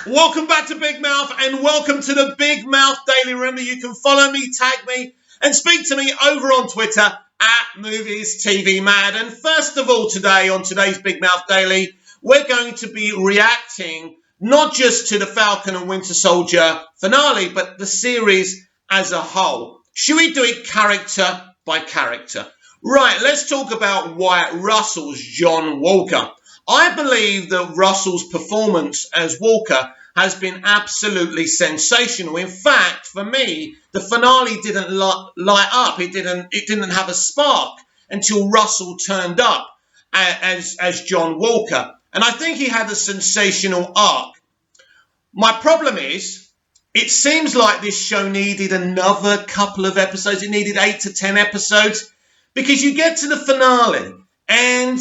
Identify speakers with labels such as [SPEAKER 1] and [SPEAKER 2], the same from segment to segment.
[SPEAKER 1] Welcome back to Big Mouth and welcome to the Big Mouth Daily. Remember, you can follow me, tag me, and speak to me over on Twitter at Movies TV Mad. And first of all, today on today's Big Mouth Daily, we're going to be reacting not just to the Falcon and Winter Soldier finale, but the series as a whole. Should we do it character by character? Right, let's talk about Wyatt Russell's John Walker. I believe that Russell's performance as Walker has been absolutely sensational. In fact, for me, the finale didn't light up. It didn't have a spark until Russell turned up as John Walker. And I think he had a sensational arc. My problem is, it seems like this show needed another couple of episodes. It needed 8 to 10 episodes because you get to the finale and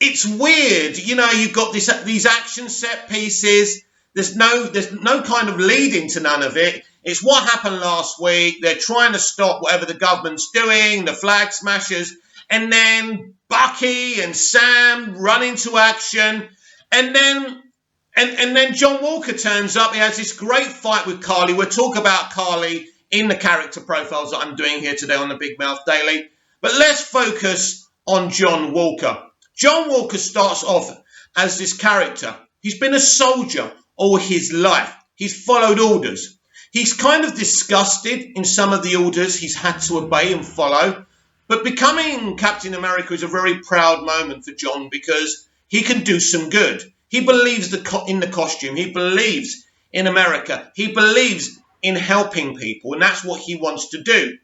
[SPEAKER 1] it's weird. You know, you've got these action set pieces. There's no kind of lead into none of it. It's what happened last week. They're trying to stop whatever the government's doing, the flag smashers. And then Bucky and Sam run into action. And then John Walker turns up. He has this great fight with Carly. We'll talk about Carly in the character profiles that I'm doing here today on the Big Mouth Daily. But let's focus on John Walker. John Walker starts off as this character. He's been a soldier all his life. He's followed orders. He's kind of disgusted in some of the orders he's had to obey and follow. But becoming Captain America is a very proud moment for John because he can do some good. He believes in the costume. He believes in America. He believes in helping people, and that's what he wants to do.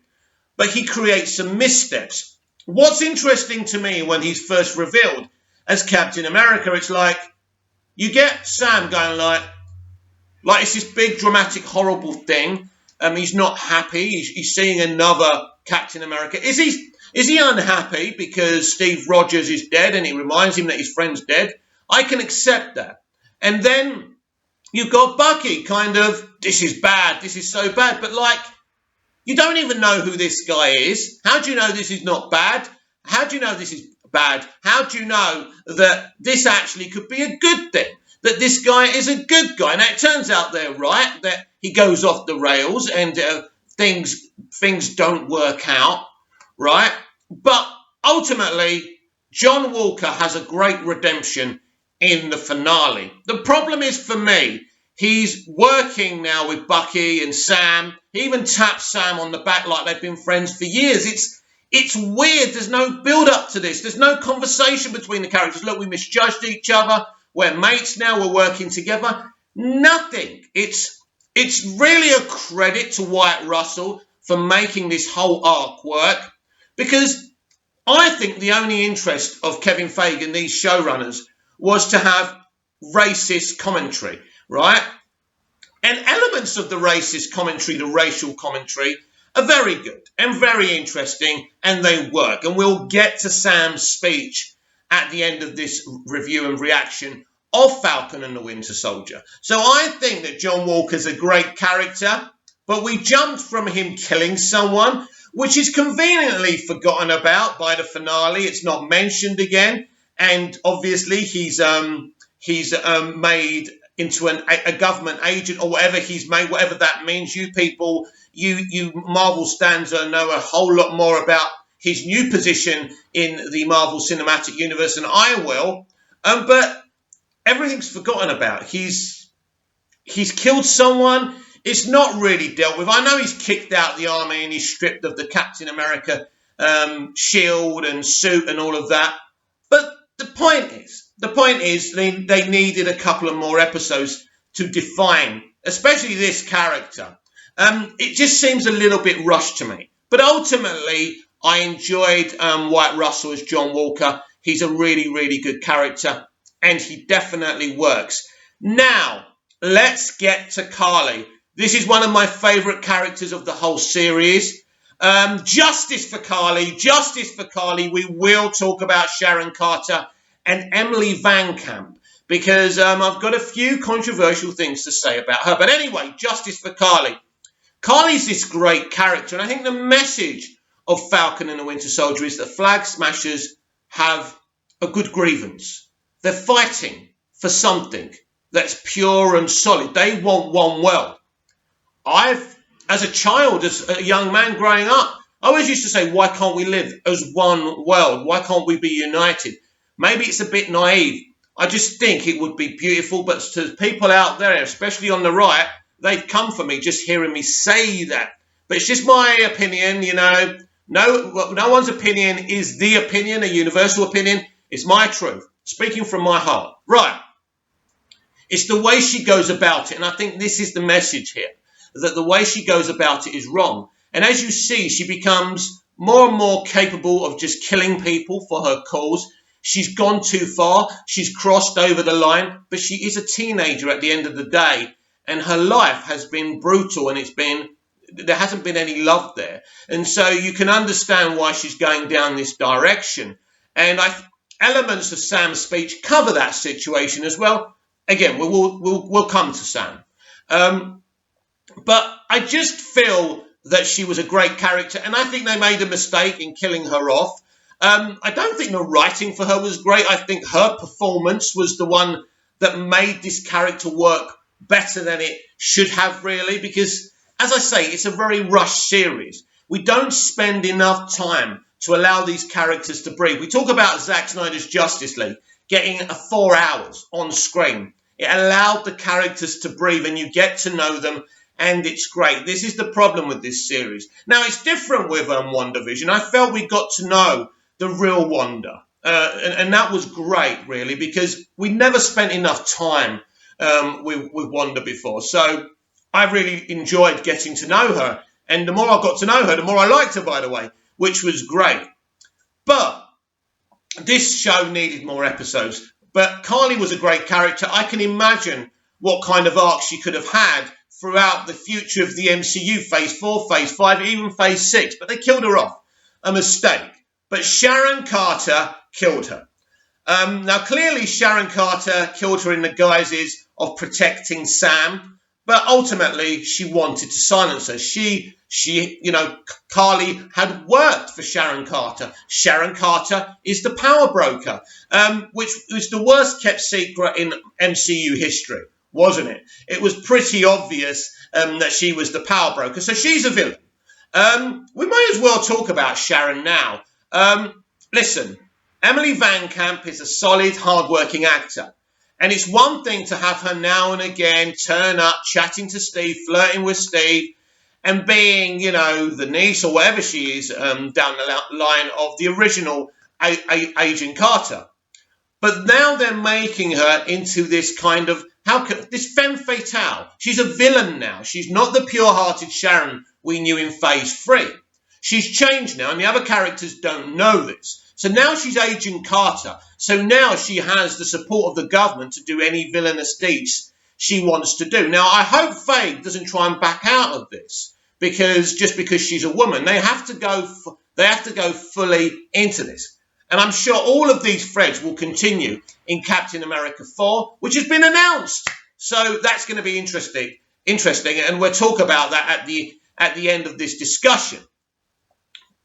[SPEAKER 1] But he creates some missteps. What's interesting to me when he's first revealed as Captain America, it's like you get Sam going like it's this big, dramatic, horrible thing. He's not happy. He's seeing another Captain America. Is he unhappy because Steve Rogers is dead and it reminds him that his friend's dead? I can accept that. And then you've got Bucky kind of, this is bad, this is so bad. But like, you don't even know who this guy is. How do you know this is not bad? How do you know this is bad? How do you know that this actually could be a good thing? That this guy is a good guy? Now, it turns out they're right, that he goes off the rails and things don't work out, right? But ultimately, John Walker has a great redemption in the finale. The problem is for me, he's working now with Bucky and Sam. He even taps Sam on the back like they've been friends for years. It's weird. There's no build-up to this. There's no conversation between the characters. Look, we misjudged each other. We're mates now. We're working together. Nothing. It's really a credit to Wyatt Russell for making this whole arc work, because I think the only interest of Kevin Feige and these showrunners was to have racist commentary, right? And elements of the racist commentary, the racial commentary, are very good and very interesting, and they work. And we'll get to Sam's speech at the end of this review and reaction of Falcon and the Winter Soldier. So I think that John Walker's a great character, but we jumped from him killing someone, which is conveniently forgotten about by the finale. It's not mentioned again. And obviously he's made into a government agent or whatever he's made, whatever that means. You people, you Marvel stans know a whole lot more about his new position in the Marvel Cinematic Universe than I will. But everything's forgotten about. He's killed someone. It's not really dealt with. I know he's kicked out the army and he's stripped of the Captain America shield and suit and all of that. But the point is they needed a couple of more episodes to define, especially this character. It just seems a little bit rushed to me. But ultimately, I enjoyed Wyatt Russell as John Walker. He's a really, really good character, and he definitely works. Now, let's get to Carly. This is one of my favourite characters of the whole series. Justice for Carly. Justice for Carly. We will talk about Sharon Carter and Emily Van Camp, because I've got a few controversial things to say about her. But anyway, justice for Carly. Carly's this great character, and I think the message of Falcon and the Winter Soldier is that flag smashers have a good grievance. They're fighting for something. that's pure and solid. They want one world. As a child, as a young man growing up, I always used to say, why can't we live as one world? Why can't we be united? Maybe it's a bit naive. I just think it would be beautiful, but to people out there, especially on the right, they'd come for me just hearing me say that. But it's just my opinion, you know. No one's opinion is the opinion, a universal opinion. It's my truth, speaking from my heart. Right. It's the way she goes about it, and I think this is the message here, that the way she goes about it is wrong. And as you see, she becomes more and more capable of just killing people for her cause. She's gone too far. She's crossed over the line, but she is a teenager at the end of the day, and her life has been brutal, and there hasn't been any love there. And so you can understand why she's going down this direction. And elements of Sam's speech cover that situation as well. Again, we'll come to Sam. But I just feel that she was a great character, and I think they made a mistake in killing her off. I don't think the writing for her was great. I think her performance was the one that made this character work better than it should have, really, because, as I say, it's a very rushed series. We don't spend enough time to allow these characters to breathe. We talk about Zack Snyder's Justice League getting 4 hours on screen. It allowed the characters to breathe, and you get to know them, and it's great. This is the problem with this series. Now, it's different with WandaVision. I felt we got to know the real Wanda, and that was great, really, because we never spent enough time with Wanda before. So I really enjoyed getting to know her, and the more I got to know her, the more I liked her, by the way, which was great. But this show needed more episodes. But Carly was a great character. I can imagine what kind of arc she could have had throughout the future of the MCU, Phase 4, Phase 5, even Phase 6. But they killed her off. A mistake. But Sharon Carter killed her. Now, clearly, Sharon Carter killed her in the guises of protecting Sam. But ultimately, she wanted to silence her. Carly had worked for Sharon Carter. Sharon Carter is the power broker, which was the worst kept secret in MCU history, wasn't it? It was pretty obvious that she was the power broker. So she's a villain. We might as well talk about Sharon now. Listen, Emily Van Camp is a solid, hard-working actor. And it's one thing to have her now and again turn up, chatting to Steve, flirting with Steve, and being, the niece or whatever she is down the line of the original Agent Carter. But now they're making her into this kind of, this femme fatale. She's a villain now. She's not the pure-hearted Sharon we knew in Phase 3. She's changed now, and the other characters don't know this. So now she's Agent Carter. So now she has the support of the government to do any villainous deeds she wants to do. Now, I hope Faye doesn't try and back out of this, because she's a woman, they have to go fully into this. And I'm sure all of these threads will continue in Captain America 4, which has been announced. So that's going to be interesting, and we'll talk about that at the end of this discussion.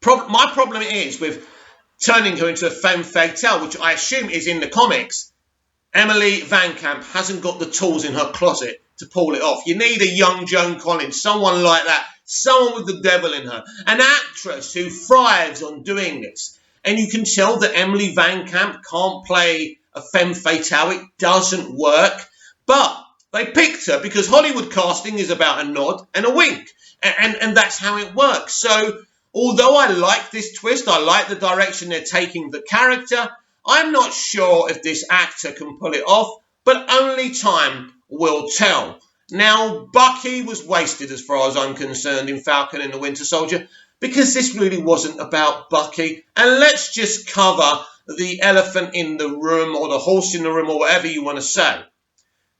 [SPEAKER 1] My problem is with turning her into a femme fatale, which I assume is in the comics. Emily Van Camp hasn't got the tools in her closet to pull it off. You need a young Joan Collins, someone like that, someone with the devil in her, an actress who thrives on doing this. And you can tell that Emily Van Camp can't play a femme fatale. It doesn't work. But they picked her because Hollywood casting is about a nod and a wink. And that's how it works. So although I like this twist, I like the direction they're taking the character, I'm not sure if this actor can pull it off, but only time will tell. Now, Bucky was wasted as far as I'm concerned in Falcon and the Winter Soldier, because this really wasn't about Bucky. And let's just cover the elephant in the room, or the horse in the room, or whatever you want to say.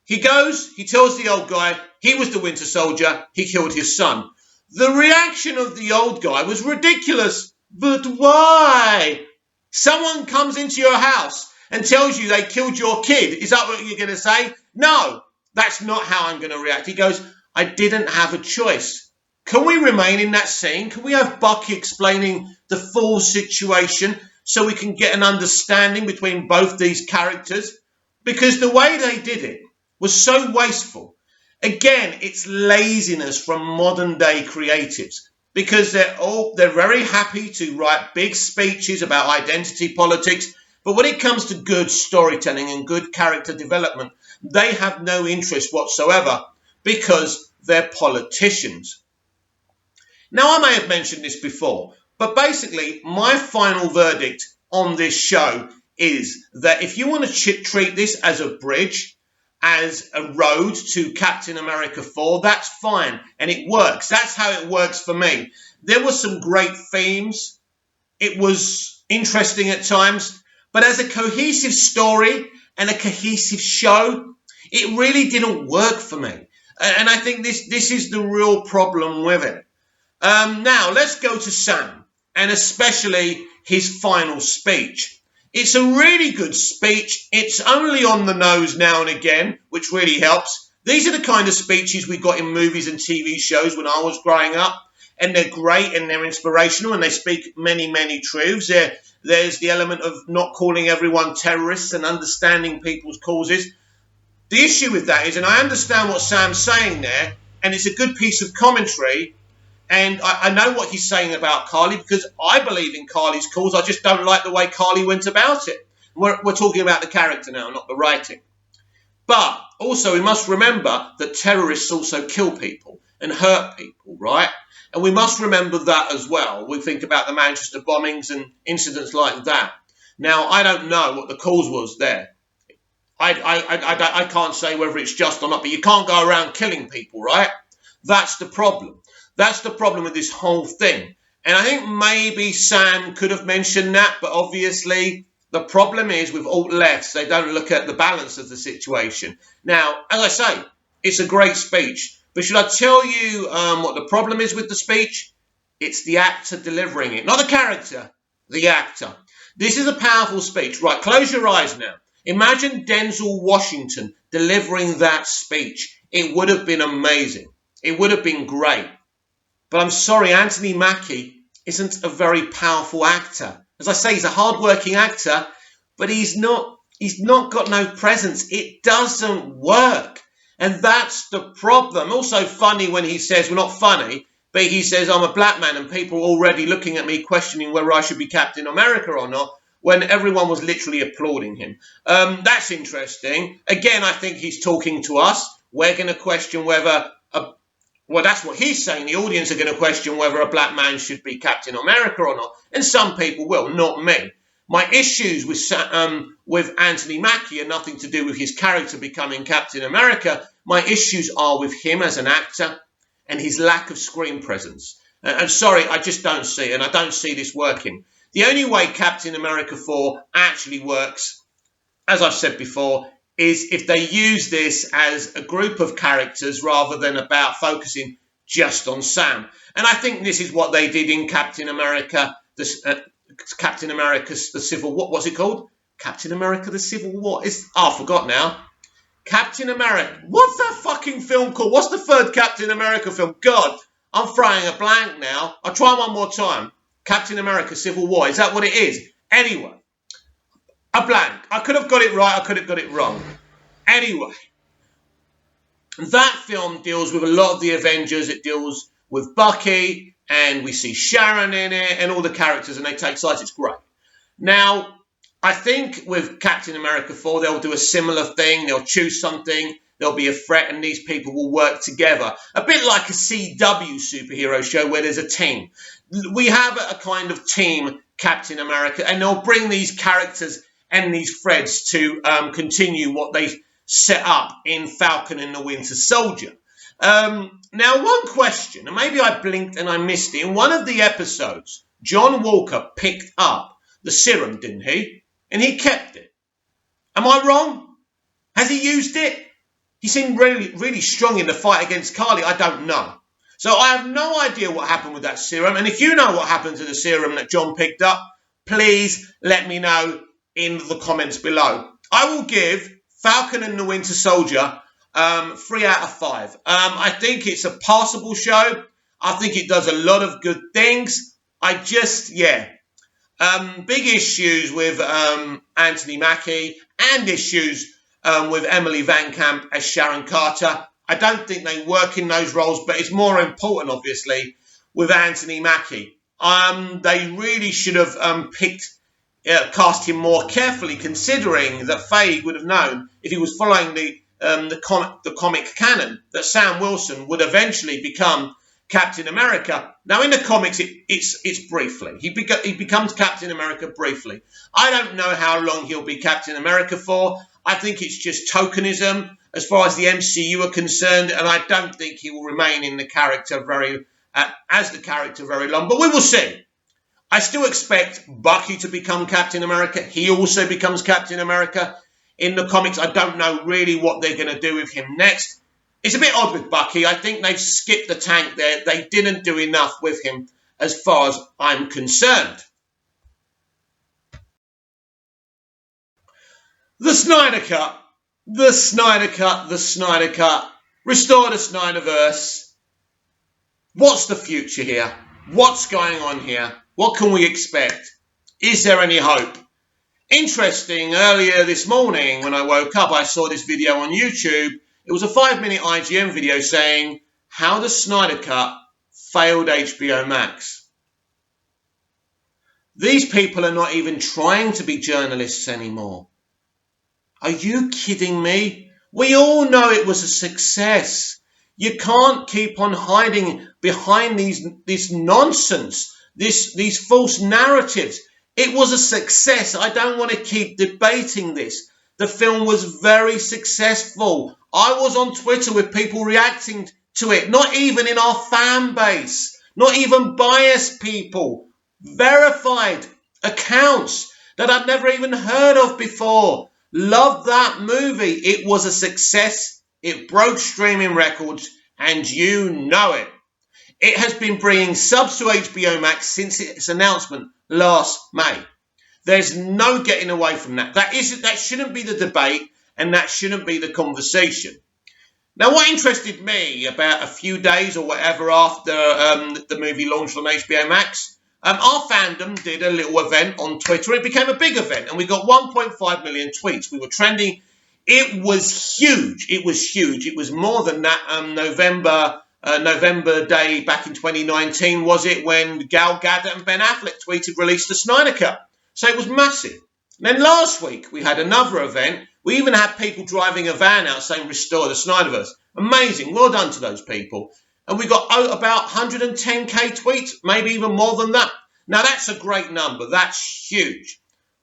[SPEAKER 1] He goes, he tells the old guy he was the Winter Soldier, he killed his son. The reaction of the old guy was ridiculous. But why? Someone comes into your house and tells you they killed your kid. Is that what you're going to say? No, that's not how I'm going to react. He goes, I didn't have a choice. Can we remain in that scene? Can we have Bucky explaining the full situation so we can get an understanding between both these characters? Because the way they did it was so wasteful. Again, it's laziness from modern day creatives because they're very happy to write big speeches about identity politics, but when it comes to good storytelling and good character development, they have no interest whatsoever because they're politicians. Now, I may have mentioned this before, but basically my final verdict on this show is that if you want to treat this as a bridge, as a road to Captain America 4, that's fine, and it works. That's how it works for me. There were some great themes. It was interesting at times, but as a cohesive story and a cohesive show, it really didn't work for me. And I think this is the real problem with it. Now, let's go to Sam, and especially his final speech. It's a really good speech. It's only on the nose now and again, which really helps. These are the kind of speeches we got in movies and TV shows when I was growing up, and they're great and they're inspirational and they speak many, many truths. There's the element of not calling everyone terrorists and understanding people's causes. The issue with that is, and I understand what Sam's saying there, and it's a good piece of commentary, and I know what he's saying about Carly because I believe in Carly's cause. I just don't like the way Carly went about it. We're talking about the character now, not the writing. But also we must remember that terrorists also kill people and hurt people, right? And we must remember that as well. We think about the Manchester bombings and incidents like that. Now, I don't know what the cause was there. I can't say whether it's just or not, but you can't go around killing people, right? That's the problem. That's the problem with this whole thing. And I think maybe Sam could have mentioned that, but obviously the problem is with alt-lefts, they don't look at the balance of the situation. Now, as I say, it's a great speech, but should I tell you what the problem is with the speech? It's the actor delivering it, not the character, the actor. This is a powerful speech. Right, close your eyes now. Imagine Denzel Washington delivering that speech. It would have been amazing. It would have been great. But I'm sorry, Anthony Mackie isn't a very powerful actor. As I say, he's a hard-working actor, but he's not got no presence. It doesn't work. And that's the problem. Also funny when he says, well, not funny, but he says, I'm a black man and people are already looking at me questioning whether I should be Captain America or not, when everyone was literally applauding him. That's interesting. Again, I think he's talking to us. We're going to question whether well, that's what he's saying. The audience are going to question whether a black man should be Captain America or not. And some people will, not me. My issues with Anthony Mackie are nothing to do with his character becoming Captain America. My issues are with him as an actor and his lack of screen presence. And sorry, I just don't see it, and I don't see this working. The only way Captain America 4 actually works, as I've said before, is if they use this as a group of characters rather than about focusing just on Sam. And I think this is what they did in Captain America, the Civil War. What's it called? Captain America, the Civil War. I forgot now. Captain America. What's that fucking film called? What's the third Captain America film? God, I'm throwing a blank now. I'll try one more time. Captain America, Civil War. Is that what it is? Anyway. A blank. I could have got it right. I could have got it wrong. Anyway, that film deals with a lot of the Avengers. It deals with Bucky, and we see Sharon in it, and all the characters, and they take sides. It's great. Now, I think with Captain America 4, they'll do a similar thing. They'll choose something. There'll be a threat, and these people will work together. A bit like a CW superhero show where there's a team. We have a kind of team, Captain America, and they'll bring these characters and these threads to continue what they set up in Falcon and the Winter Soldier. Now, one question, and maybe I blinked and I missed it. In one of the episodes, John Walker picked up the serum, didn't he? And he kept it. Am I wrong? Has he used it? He seemed really, really strong in the fight against Carly. I don't know. So I have no idea what happened with that serum. And if you know what happened to the serum that John picked up, please let me know in the comments below. I will give Falcon and the Winter Soldier 3 out of 5. I think it's a passable show. I think it does a lot of good things. Big issues with Anthony Mackie and issues with Emily Van Camp as Sharon Carter. I don't think they work in those roles, but it's more important, obviously, with Anthony Mackie. They really should have cast him more carefully, considering that Feige would have known, if he was following the comic canon, that Sam Wilson would eventually become Captain America. Now, in the comics, it's briefly. He becomes Captain America briefly. I don't know how long he'll be Captain America for. I think it's just tokenism as far as the MCU are concerned, and I don't think he will remain in the character as the character very long. But we will see. I still expect Bucky to become Captain America. He also becomes Captain America in the comics. I don't know really what they're going to do with him next. It's a bit odd with Bucky. I think they've skipped the tank there. They didn't do enough with him as far as I'm concerned. The Snyder Cut. The Snyder Cut. The Snyder Cut. Restore the Snyderverse. What's the future here? What's going on here? What can we expect? Is there any hope? Interesting, earlier this morning when I woke up, I saw this video on YouTube. It was a 5-minute IGN video saying how the Snyder Cut failed HBO Max. These people are not even trying to be journalists anymore. Are you kidding me? We all know it was a success. You can't keep on hiding behind this nonsense, these false narratives. It was a success. I don't want to keep debating this. The film was very successful. I was on Twitter with people reacting to it, not even in our fan base, not even biased people, verified accounts that I'd never even heard of before. Loved that movie. It was a success. It broke streaming records, and you know it. It has been bringing subs to HBO Max since its announcement last May. There's no getting away from that. That shouldn't be the debate, and that shouldn't be the conversation. Now, what interested me about a few days or whatever after the movie launched on HBO Max, our fandom did a little event on Twitter. It became a big event, and we got 1.5 million tweets. We were trending. It was huge. It was huge. It was more than that November day back in 2019, was it, when Gal Gadot and Ben Affleck tweeted release the Snyder Cut. So it was massive. And then last week we had another event. We even had people driving a van out saying restore the Snyderverse. Amazing. Well done to those people. And we got about 110k tweets, maybe even more than that. Now that's a great number. That's huge.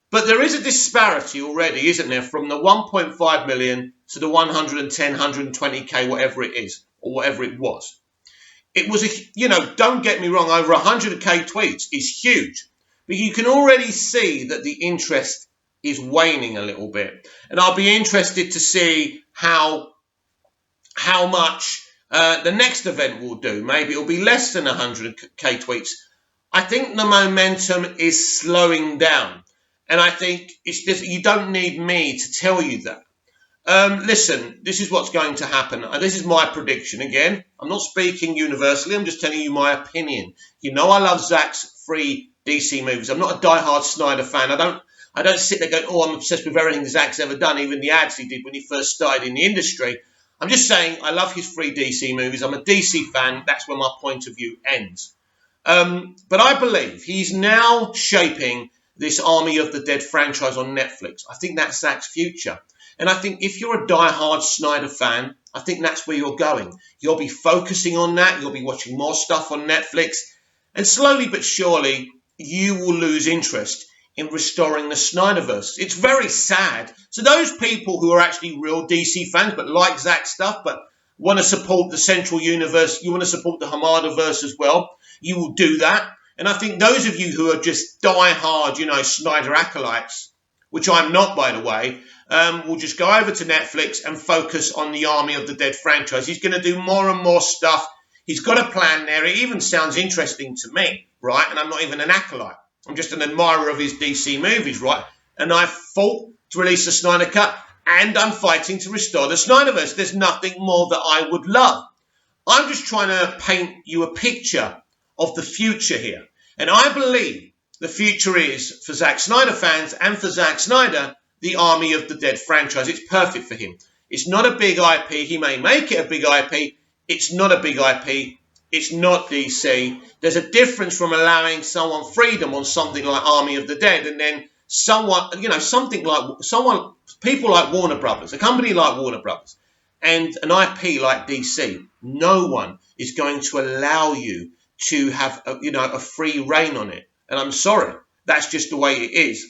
[SPEAKER 1] But there is a disparity already, isn't there, from the 1.5 million to the 110, 120k, whatever it is, or whatever it was. It was, don't get me wrong, over 100k tweets is huge. But you can already see that the interest is waning a little bit. And I'll be interested to see how much the next event will do. Maybe it'll be less than 100k tweets. I think the momentum is slowing down. And I think it's just, you don't need me to tell you that. Listen, this is what's going to happen. This is my prediction again. I'm not speaking universally. I'm just telling you my opinion. You know I love Zack's free DC movies. I'm not a diehard Snyder fan. I don't sit there going, oh, I'm obsessed with everything Zack's ever done, even the ads he did when he first started in the industry. I'm just saying I love his free DC movies. I'm a DC fan. That's where my point of view ends. But I believe he's now shaping this Army of the Dead franchise on Netflix. I think that's Zack's future. And I think if you're a diehard Snyder fan, I think that's where you're going. You'll be focusing on that. You'll be watching more stuff on Netflix. And slowly but surely, you will lose interest in restoring the Snyderverse. It's very sad. So those people who are actually real DC fans but like Zack stuff but want to support the Central Universe, you want to support the Hamadaverse as well, you will do that. And I think those of you who are just die-hard, Snyder acolytes, which I'm not, by the way, will just go over to Netflix and focus on the Army of the Dead franchise. He's going to do more and more stuff. He's got a plan there. It even sounds interesting to me, right? And I'm not even an acolyte. I'm just an admirer of his DC movies, right? And I fought to release the Snyder Cut, and I'm fighting to restore the Snyderverse. There's nothing more that I would love. I'm just trying to paint you a picture of the future here. And I believe the future is, for Zack Snyder fans and for Zack Snyder, the Army of the Dead franchise. It's perfect for him. It's not a big IP. He may make it a big IP. It's not a big IP. It's not DC. There's a difference from allowing someone freedom on something like Army of the Dead and then people like Warner Brothers, a company like Warner Brothers, and an IP like DC. No one is going to allow you to have a free reign on it. And I'm sorry, that's just the way it is.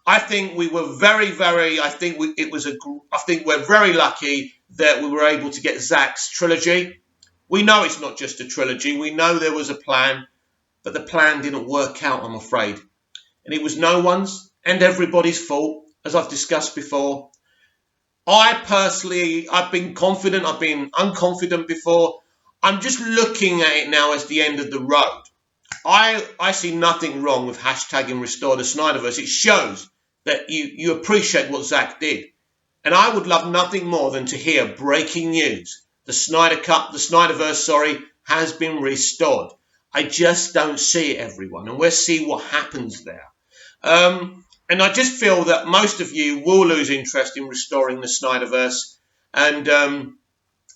[SPEAKER 1] I think we were I think we're very lucky that we were able to get Zack's trilogy. We know it's not just a trilogy. We know there was a plan, but the plan didn't work out, I'm afraid. And it was no one's and everybody's fault, as I've discussed before. I've been confident, I've been unconfident before. I'm just looking at it now as the end of the road. I see nothing wrong with hashtagging Restore the Snyderverse. It shows that you appreciate what Zack did. And I would love nothing more than to hear breaking news. The Snyderverse, has been restored. I just don't see it, everyone. And we'll see what happens there. And I just feel that most of you will lose interest in restoring the Snyderverse. And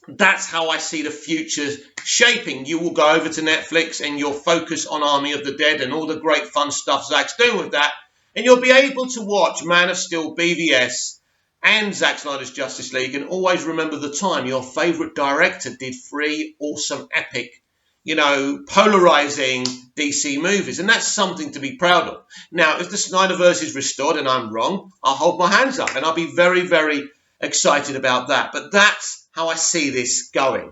[SPEAKER 1] that's how I see the future shaping. You will go over to Netflix and you'll focus on Army of the Dead and all the great fun stuff Zack's doing with that. And you'll be able to watch Man of Steel, BVS, and Zack Snyder's Justice League, and always remember the time your favourite director did 3 awesome, epic, polarising DC movies. And that's something to be proud of. Now, if the Snyderverse is restored and I'm wrong, I'll hold my hands up and I'll be very, very excited about that. But that's how I see this going.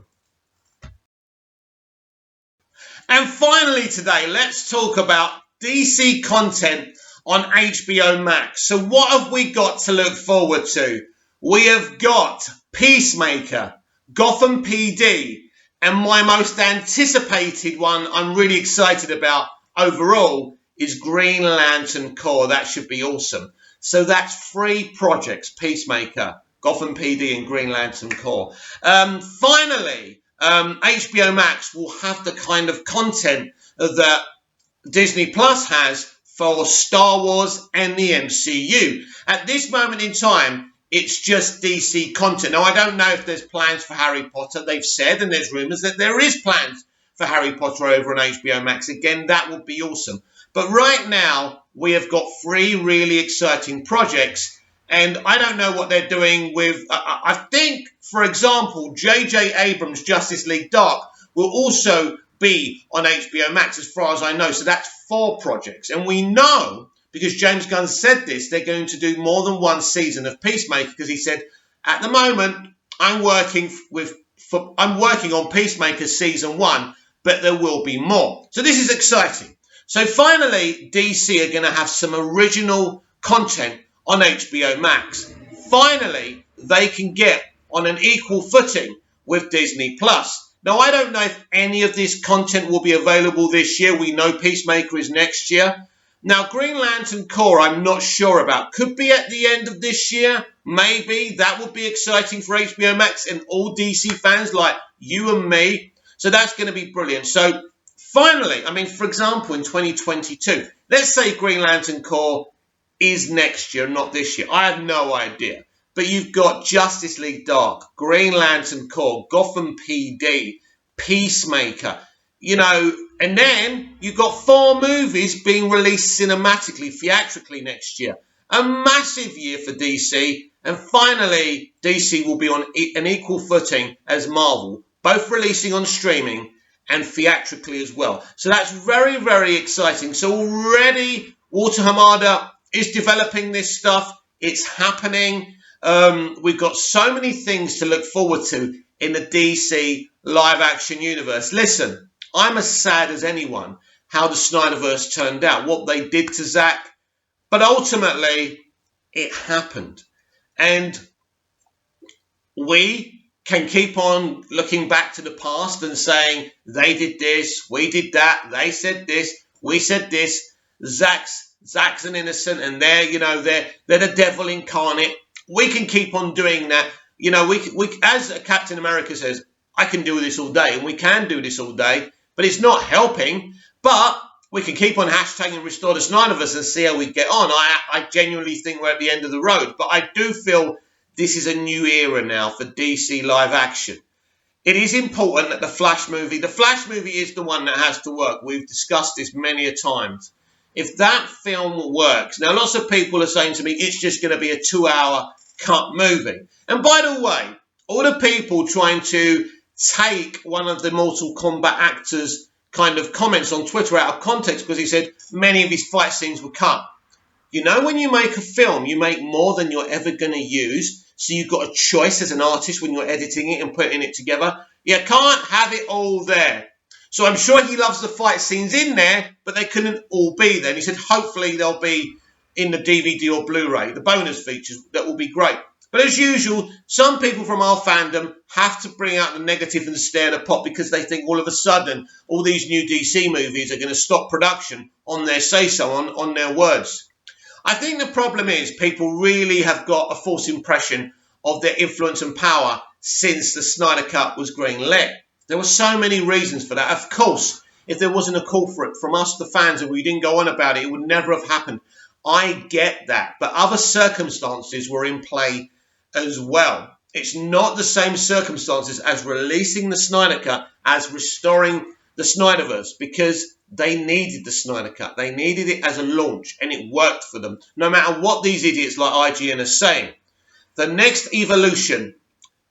[SPEAKER 1] And finally today, let's talk about DC content on HBO Max. So what have we got to look forward to? We have got Peacemaker, Gotham PD, and my most anticipated one I'm really excited about overall is Green Lantern Corps. That should be awesome. So that's 3 projects, Peacemaker, Gotham PD, and Green Lantern Corps. Finally, HBO Max will have the kind of content that Disney Plus has for Star Wars and the MCU. At this moment in time, it's just DC content. Now, I don't know if there's plans for Harry Potter. They've said, and there's rumours that there is plans for Harry Potter over on HBO Max. Again, that would be awesome. But right now, we have got 3 really exciting projects, and I don't know what they're doing with... I think, for example, J.J. Abrams' Justice League Dark will also be on HBO Max, as far as I know. So that's 4 projects. And we know, because James Gunn said this, they're going to do more than 1 season of Peacemaker, because he said, at the moment, I'm working on Peacemaker season 1, but there will be more. So this is exciting. So finally, DC are going to have some original content on HBO Max. Finally, they can get on an equal footing with Disney Plus. Now, I don't know if any of this content will be available this year. We know Peacemaker is next year. Now, Green Lantern Corps, I'm not sure about. Could be at the end of this year. Maybe. That would be exciting for HBO Max and all DC fans like you and me. So that's going to be brilliant. So finally, for example, in 2022, let's say Green Lantern Corps is next year, not this year. I have no idea. But you've got Justice League Dark, Green Lantern Corps, Gotham PD, Peacemaker, and then you've got 4 movies being released cinematically, theatrically next year. A massive year for DC. And finally, DC will be on an equal footing as Marvel, both releasing on streaming and theatrically as well. So that's very, very exciting. So already Walter Hamada is developing this stuff. It's happening. We've got so many things to look forward to in the DC live-action universe. Listen, I'm as sad as anyone how the Snyderverse turned out, what they did to Zack, but ultimately it happened. And we can keep on looking back to the past and saying, they did this, we did that, they said this, we said this, Zack's an innocent, and they're the devil incarnate. We can keep on doing that. We as Captain America says, I can do this all day, and we can do this all day, but it's not helping. But we can keep on hashtagging Restore the Snyderverse and see how we get on. I genuinely think we're at the end of the road. But I do feel this is a new era now for DC live action. It is important that the Flash movie is the one that has to work. We've discussed this many a times. If that film works, now lots of people are saying to me, it's just going to be a 2-hour cut movie. And by the way, all the people trying to take one of the Mortal Kombat actors' kind of comments on Twitter out of context because he said many of his fight scenes were cut. You know, when you make a film, you make more than you're ever going to use. So you've got a choice as an artist when you're editing it and putting it together. You can't have it all there. So I'm sure he loves the fight scenes in there, but they couldn't all be there. And he said hopefully they'll be in the DVD or Blu-ray, the bonus features. That will be great. But as usual, some people from our fandom have to bring out the negative and stir the pot because they think all of a sudden all these new DC movies are going to stop production on their say-so, on their words. I think the problem is people really have got a false impression of their influence and power since the Snyder Cut was greenlit. There were so many reasons for that. Of course, if there wasn't a call for it from us, the fans, and we didn't go on about it, it would never have happened. I get that. But other circumstances were in play as well. It's not the same circumstances as releasing the Snyder Cut as restoring the Snyderverse because they needed the Snyder Cut. They needed it as a launch and it worked for them. No matter what these idiots like IGN are saying. The next evolution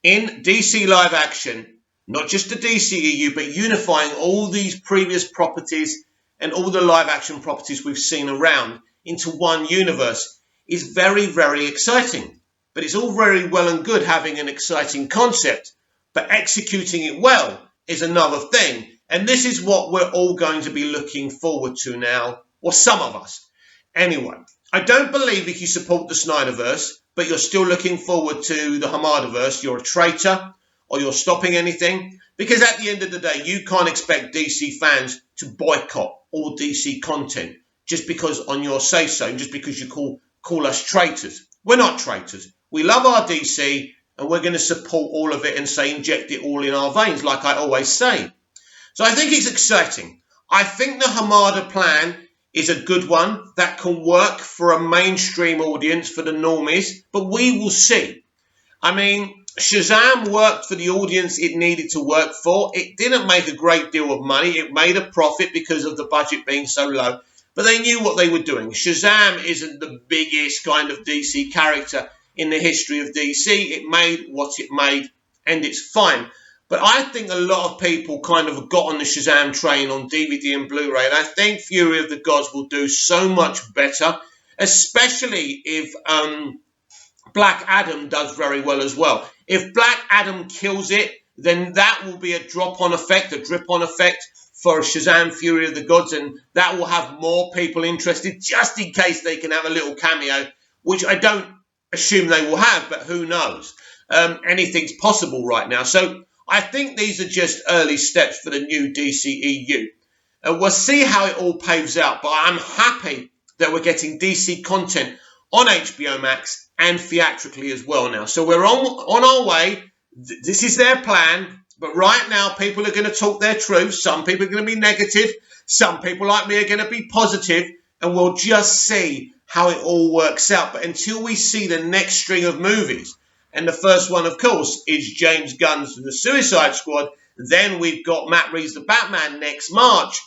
[SPEAKER 1] in DC live action, not just the DCEU, but unifying all these previous properties and all the live action properties we've seen around into one universe is very, very exciting. But it's all very well and good having an exciting concept, but executing it well is another thing. And this is what we're all going to be looking forward to now, or some of us. Anyway, I don't believe if you support the Snyderverse, but you're still looking forward to the Hamadaverse, you're a traitor, or you're stopping anything. Because at the end of the day, you can't expect DC fans to boycott all DC content just because on your say-so, just because you call us traitors. We're not traitors. We love our DC, and we're going to support all of it and say inject it all in our veins, like I always say. So I think it's exciting. I think the Hamada plan is a good one that can work for a mainstream audience, for the normies, but we will see. I mean, Shazam worked for the audience it needed to work for. It didn't make a great deal of money. It made a profit because of the budget being so low, but they knew what they were doing. Shazam isn't the biggest kind of DC character in the history of DC. It made what it made, and it's fine. But I think a lot of people kind of got on the Shazam train on DVD and Blu-ray, and I think Fury of the Gods will do so much better, especially if Black Adam does very well as well. If Black Adam kills it, then that will be a drip-on effect for Shazam Fury of the Gods, and that will have more people interested, just in case they can have a little cameo, which I don't assume they will have, but who knows? Anything's possible right now. So I think these are just early steps for the new DCEU. And we'll see how it all paves out, but I'm happy that we're getting DC content on HBO Max and theatrically as well now. So we're on our way. This is their plan. But right now, people are going to talk their truth. Some people are going to be negative. Some people like me are going to be positive. And we'll just see how it all works out. But until we see the next string of movies, and the first one, of course, is James Gunn's The Suicide Squad. Then we've got Matt Reeves' The Batman next March.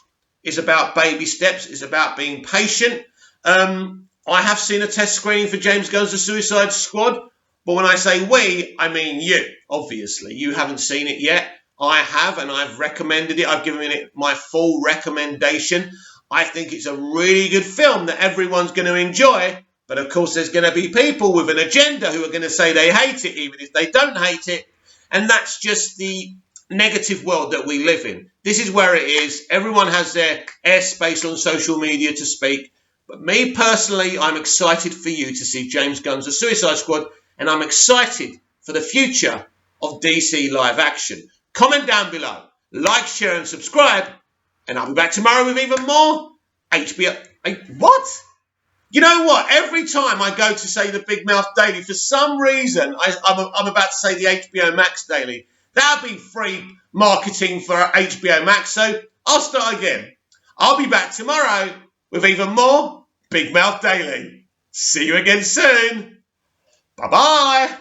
[SPEAKER 1] It's about baby steps. It's about being patient. I have seen a test screening for James Gunn's The Suicide Squad. But when I say we, I mean you, obviously. You haven't seen it yet. I have, and I've recommended it. I've given it my full recommendation. I think it's a really good film that everyone's going to enjoy. But, of course, there's going to be people with an agenda who are going to say they hate it, even if they don't hate it. And that's just the negative world that we live in. This is where it is. Everyone has their airspace on social media to speak. But me, personally, I'm excited for you to see James Gunn's The Suicide Squad. And I'm excited for the future of DC live action. Comment down below. Like, share, and subscribe. And I'll be back tomorrow with even more HBO... What? You know what? Every time I go to say the Big Mouth Daily, for some reason, I'm about to say the HBO Max Daily. That'd be free marketing for HBO Max, so I'll start again. I'll be back tomorrow with even more Big Mouth Daily. See you again soon. Bye-bye.